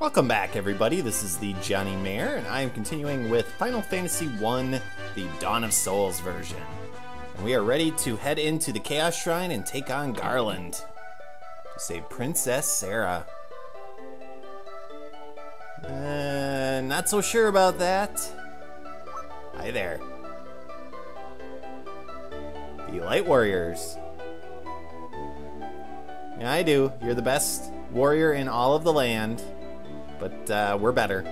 Welcome back, everybody. This is the thejonnymar, and I am continuing with Final Fantasy I, the Dawn of Souls version. And we are ready to head into the Chaos Shrine and take on Garland to save Princess Sarah. Not so sure about that. Hi there. The Light Warriors. Yeah, I do. You're the best warrior in all of the land. But we're better.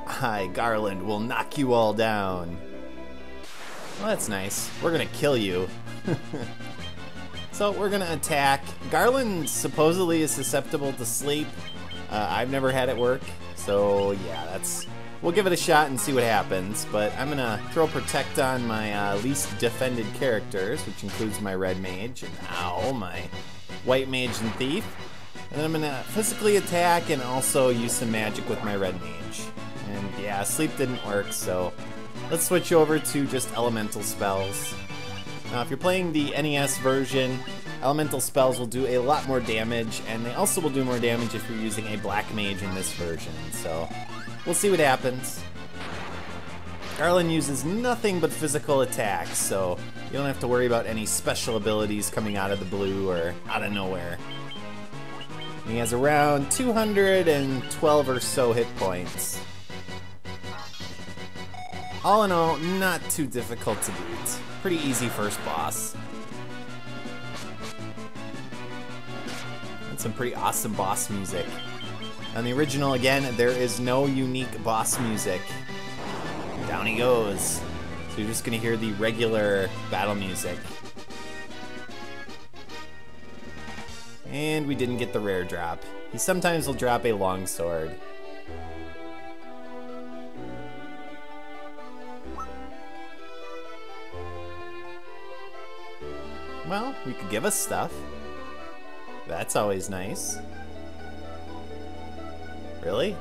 I, Garland, will knock you all down. Well, that's nice. We're gonna kill you. So we're gonna attack. Garland supposedly is susceptible to sleep. I've never had it work, so yeah, we'll give it a shot and see what happens. But I'm gonna throw Protect on my least defended characters, which includes my Red Mage and my White Mage and Thief. And then I'm gonna physically attack and also use some magic with my Red Mage. And yeah, sleep didn't work, so let's switch over to just elemental spells. Now, if you're playing the NES version, elemental spells will do a lot more damage, and they also will do more damage if you're using a Black Mage in this version, so we'll see what happens. Garland uses nothing but physical attacks, so you don't have to worry about any special abilities coming out of the blue or out of nowhere. He has around 212 or so hit points. All in all, not too difficult to beat. Pretty easy first boss. And some pretty awesome boss music. On the original, again, there is no unique boss music. Down he goes. So you're just gonna hear the regular battle music. And we didn't get the rare drop. He sometimes will drop a longsword. Well, you could give us stuff. That's always nice. Really?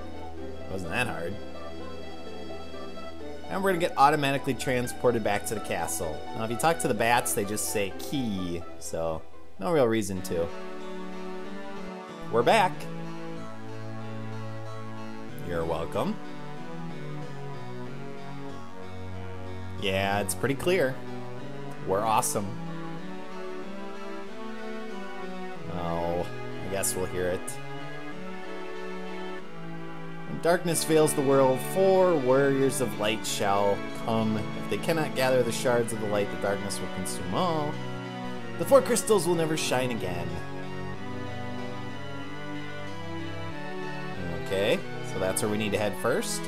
Wasn't that hard. And we're gonna get automatically transported back to the castle. Now, if you talk to the bats, they just say key, so no real reason to. We're back. You're welcome. Yeah, it's pretty clear. We're awesome. Oh, I guess we'll hear it. When darkness veils the world, 4 warriors of light shall come. If they cannot gather the shards of the light, the darkness will consume all. The 4 crystals will never shine again. Okay, so that's where we need to head first.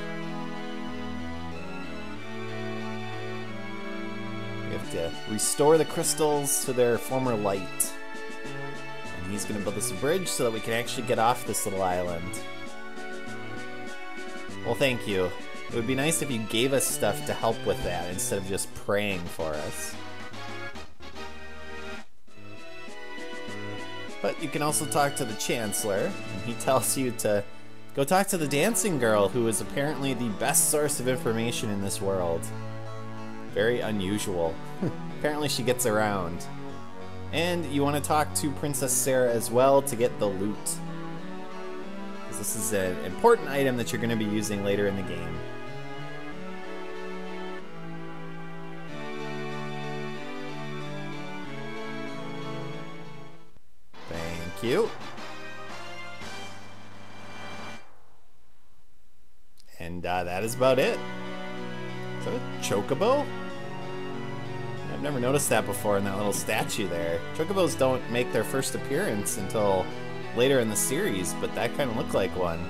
We have to restore the crystals to their former light. And he's gonna build us a bridge so that we can actually get off this little island. Well, thank you. It would be nice if you gave us stuff to help with that instead of just praying for us. But you can also talk to the Chancellor, and he tells you to go talk to the dancing girl, who is apparently the best source of information in this world. Very unusual. Apparently she gets around. And you want to talk to Princess Sarah as well to get the loot. Because this is an important item that you're going to be using later in the game. Thank you. And that is about it. Is that a chocobo? I've never noticed that before in that little statue there. Chocobos don't make their first appearance until later in the series, but that kind of looked like one.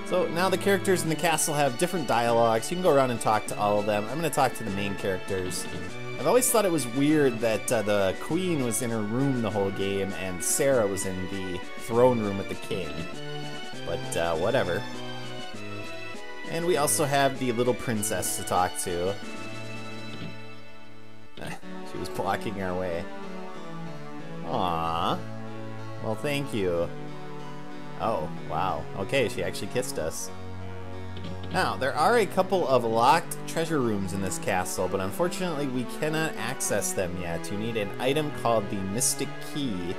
So now the characters in the castle have different dialogues. You can go around and talk to all of them. I'm going to talk to the main characters. I've always thought it was weird that the queen was in her room the whole game and Sarah was in the throne room with the king. But whatever. And we also have the little princess to talk to. She was blocking our way. Aww. Well, thank you. Oh, wow. Okay, she actually kissed us. Now, there are a couple of locked treasure rooms in this castle, but unfortunately we cannot access them yet. You need an item called the Mystic Key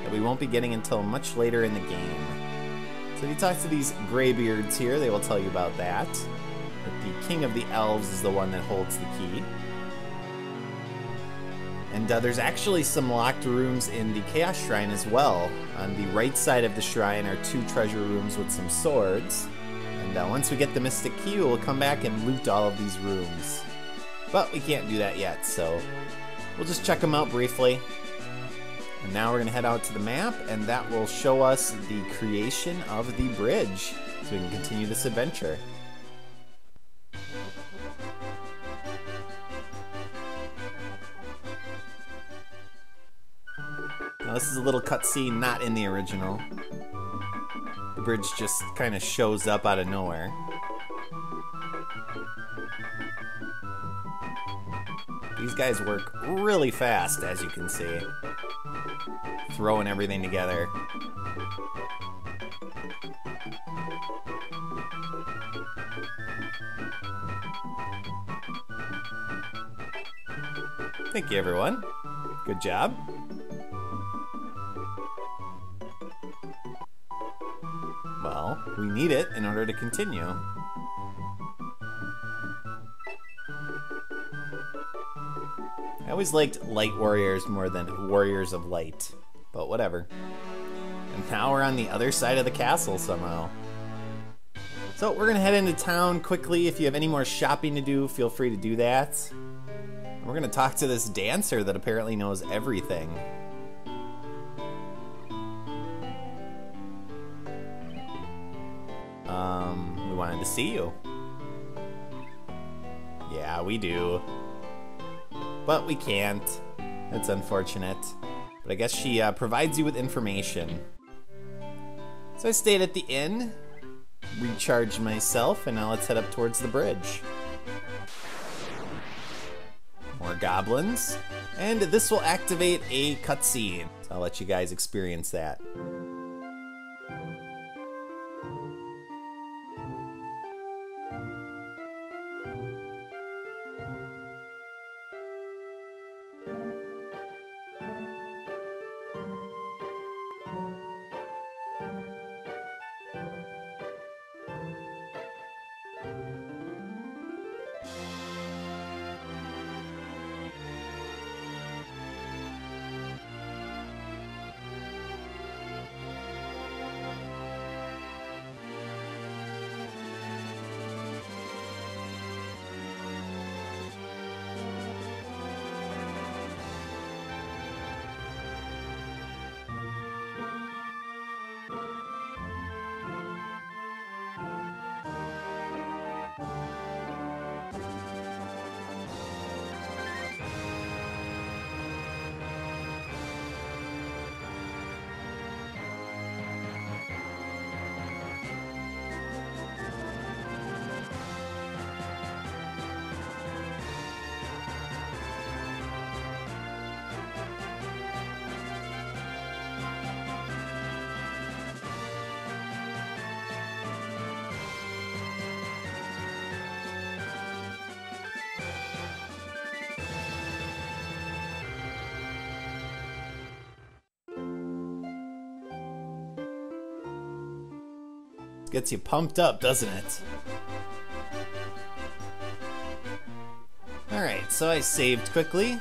that we won't be getting until much later in the game. So if you talk to these graybeards here, they will tell you about that. That the King of the Elves is the one that holds the key. And there's actually some locked rooms in the Chaos Shrine as well. On the right side of the shrine are 2 treasure rooms with some swords. And once we get the Mystic Key, we'll come back and loot all of these rooms. But we can't do that yet, so we'll just check them out briefly. And now we're going to head out to the map, and that will show us the creation of the bridge, so we can continue this adventure. Now this is a little cutscene not in the original. The bridge just kind of shows up out of nowhere. These guys work really fast, as you can see. Throwing everything together. Thank you, everyone. Good job. Well, we need it in order to continue. I always liked light warriors more than warriors of light, but whatever. And now we're on the other side of the castle somehow. So we're gonna head into town quickly. If you have any more shopping to do, feel free to do that. We're gonna talk to this dancer that apparently knows everything. We wanted to see you. Yeah, we do. But we can't. It's unfortunate. But I guess she provides you with information. So I stayed at the inn, recharged myself, and now let's head up towards the bridge. More goblins. And this will activate a cutscene. So I'll let you guys experience that. Gets you pumped up, doesn't it? Alright, so I saved quickly,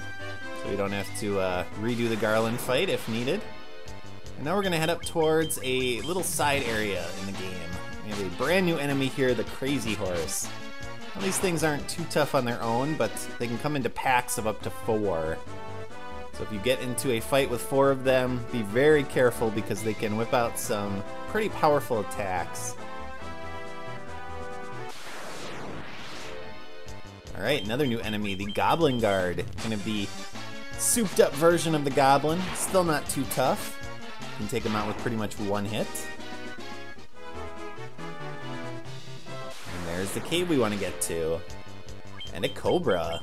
so we don't have to redo the Garland fight if needed. And now we're going to head up towards a little side area in the game. We have a brand new enemy here, the Crazy Horse. Well, these things aren't too tough on their own, but they can come into packs of up to 4. So if you get into a fight with 4 of them, be very careful because they can whip out some pretty powerful attacks. Alright, another new enemy, the Goblin Guard. Kind of the souped up version of the Goblin. Still not too tough. You can take him out with pretty much 1 hit. And there's the cave we want to get to. And a Cobra.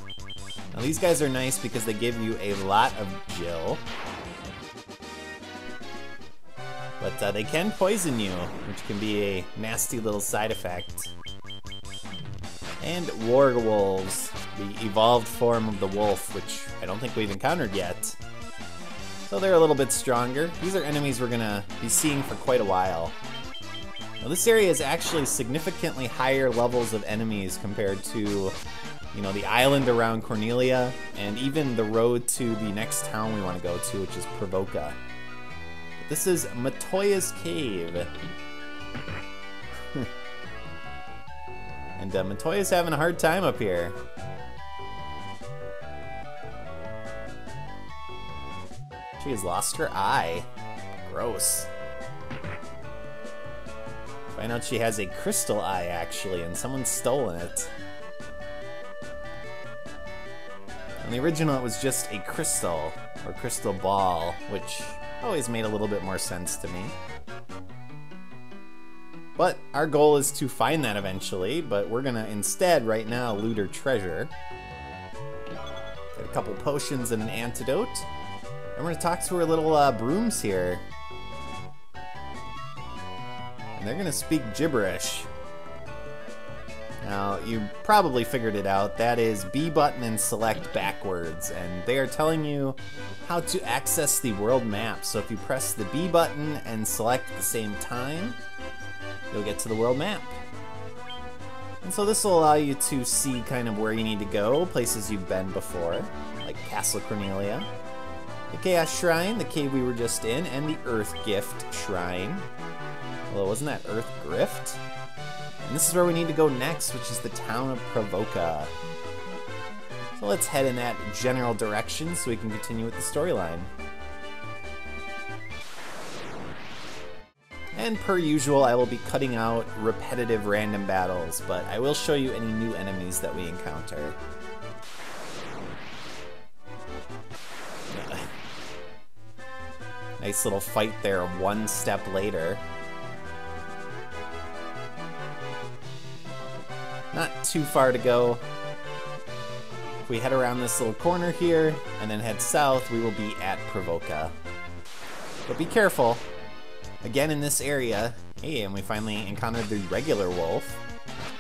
Now these guys are nice because they give you a lot of Jill. But they can poison you, which can be a nasty little side effect. And Warwolves, the evolved form of the wolf, which I don't think we've encountered yet. So they're a little bit stronger. These are enemies we're gonna be seeing for quite a while. Now this area is actually significantly higher levels of enemies compared to, you know, the island around Cornelia, and even the road to the next town we want to go to, which is Pravoka. This is Metoya's cave. And Metoya's having a hard time up here. She has lost her eye. Gross. Find out she has a crystal eye, actually, and someone's stolen it. In the original, it was just a crystal, or crystal ball, which always made a little bit more sense to me. But our goal is to find that eventually, but we're gonna instead, right now, loot her treasure. Get a couple potions and an antidote. And we're gonna talk to her little brooms here. And they're gonna speak gibberish. Now, you probably figured it out. That is B button and select backwards. And they are telling you how to access the world map. So if you press the B button and select at the same time, you'll get to the world map. And so this will allow you to see kind of where you need to go, places you've been before, like Castle Cornelia, the Chaos Shrine, the cave we were just in, and the Earth Gift Shrine. Although, wasn't that Earth Grift? And this is where we need to go next, which is the town of Pravoka. So let's head in that general direction so we can continue with the storyline. And per usual, I will be cutting out repetitive random battles, but I will show you any new enemies that we encounter. Nice little fight there, one step later. Not too far to go. If we head around this little corner here and then head south, we will be at Pravoka. But be careful. Again in this area, hey, and we finally encountered the regular wolf.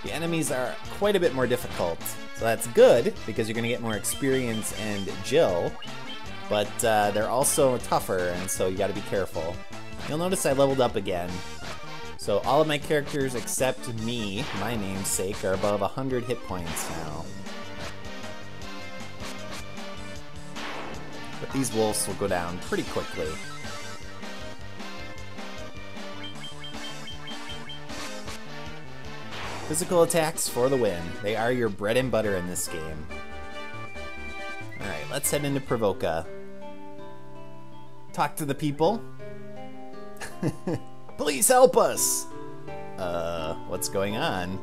The enemies are quite a bit more difficult. So that's good, because you're gonna get more experience and Jill, but they're also tougher, and so you gotta be careful. You'll notice I leveled up again. So all of my characters except me, my namesake, are above 100 hit points now. But these wolves will go down pretty quickly. Physical attacks for the win. They are your bread and butter in this game. Alright, let's head into Pravoka. Talk to the people. Please help us! What's going on?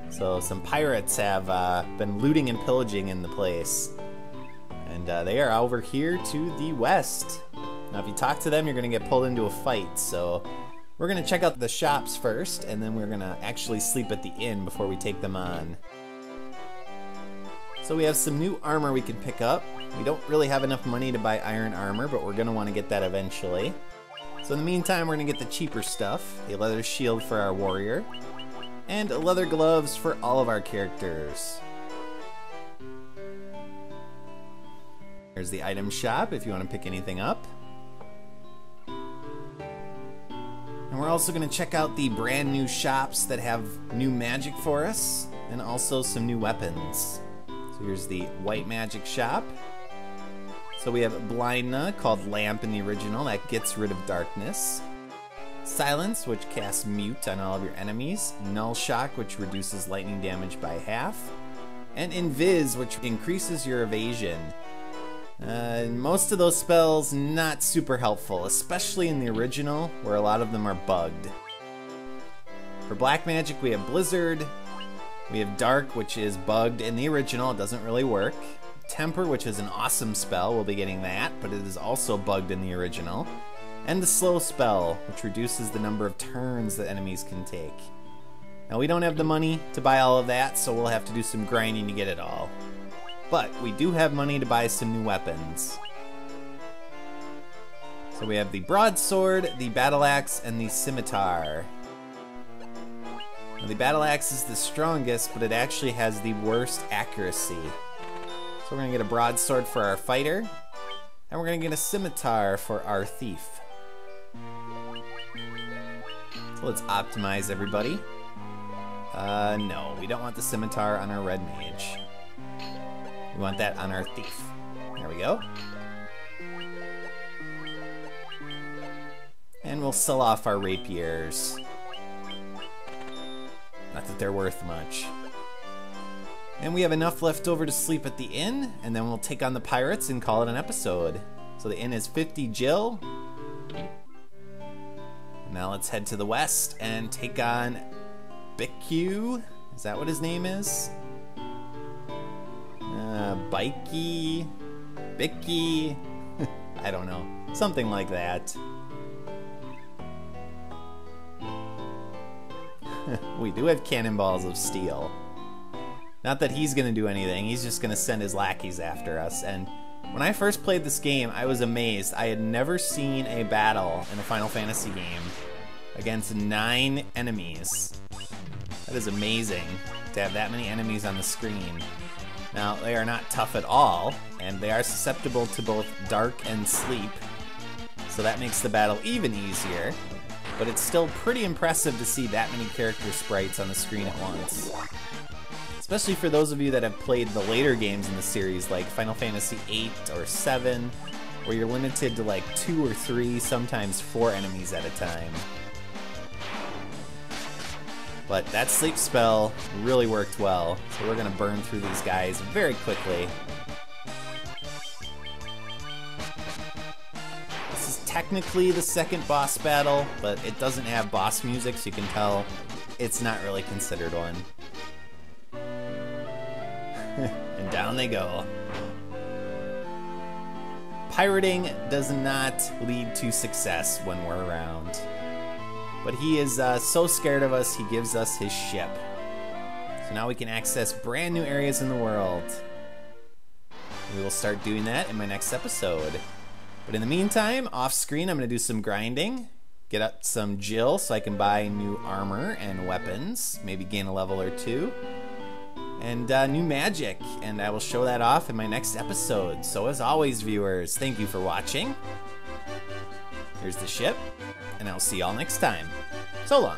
So some pirates have been looting and pillaging in the place. And they are over here to the west. Now if you talk to them, you're gonna get pulled into a fight, so we're gonna check out the shops first, and then we're gonna actually sleep at the inn before we take them on. So we have some new armor we can pick up. We don't really have enough money to buy iron armor, but we're gonna wanna get that eventually. So in the meantime, we're gonna get the cheaper stuff. A leather shield for our warrior, and leather gloves for all of our characters. There's the item shop if you wanna pick anything up. And we're also gonna check out the brand new shops that have new magic for us, and also some new weapons. So here's the white magic shop. So we have Blindna, called Lamp in the original, that gets rid of darkness. Silence, which casts mute on all of your enemies. Null Shock, which reduces lightning damage by half. And Invis, which increases your evasion. Most of those spells not super helpful, especially in the original, where a lot of them are bugged. For black magic, we have Blizzard. We have Dark, which is bugged in the original, it doesn't really work. Temper, which is an awesome spell, we'll be getting that, but it is also bugged in the original. And the Slow spell, which reduces the number of turns that enemies can take. Now we don't have the money to buy all of that, so we'll have to do some grinding to get it all. But we do have money to buy some new weapons. So we have the broadsword, the battle axe, and the scimitar. Now the battle axe is the strongest, but it actually has the worst accuracy. So we're gonna get a broadsword for our fighter, and we're gonna get a scimitar for our thief. So let's optimize everybody. No, we don't want the scimitar on our red mage. We want that on our thief. There we go. And we'll sell off our rapiers. Not that they're worth much. And we have enough left over to sleep at the inn, and then we'll take on the pirates and call it an episode. So the inn is 50 Jill. Now let's head to the west and take on Biku. Is that what his name is? Bikey? Bicky? I don't know. Something like that. We do have cannonballs of steel. Not that he's gonna do anything, he's just gonna send his lackeys after us. And when I first played this game, I was amazed. I had never seen a battle in a Final Fantasy game against 9 enemies. That is amazing to have that many enemies on the screen. Now, they are not tough at all, and they are susceptible to both dark and sleep, so that makes the battle even easier. But it's still pretty impressive to see that many character sprites on the screen at once. Especially for those of you that have played the later games in the series, like Final Fantasy VIII or 7, where you're limited to like 2 or 3, sometimes 4 enemies at a time. But that sleep spell really worked well, so we're gonna burn through these guys very quickly. This is technically the second boss battle, but it doesn't have boss music, so you can tell it's not really considered one. And down they go. Pirating does not lead to success when we're around. But he is so scared of us, he gives us his ship. So now we can access brand new areas in the world. We will start doing that in my next episode. But in the meantime, off screen, I'm gonna do some grinding, get up some Jill so I can buy new armor and weapons, maybe gain a level or 2, and new magic, and I will show that off in my next episode. So as always, viewers, thank you for watching. Here's the ship, and I'll see y'all next time. So long.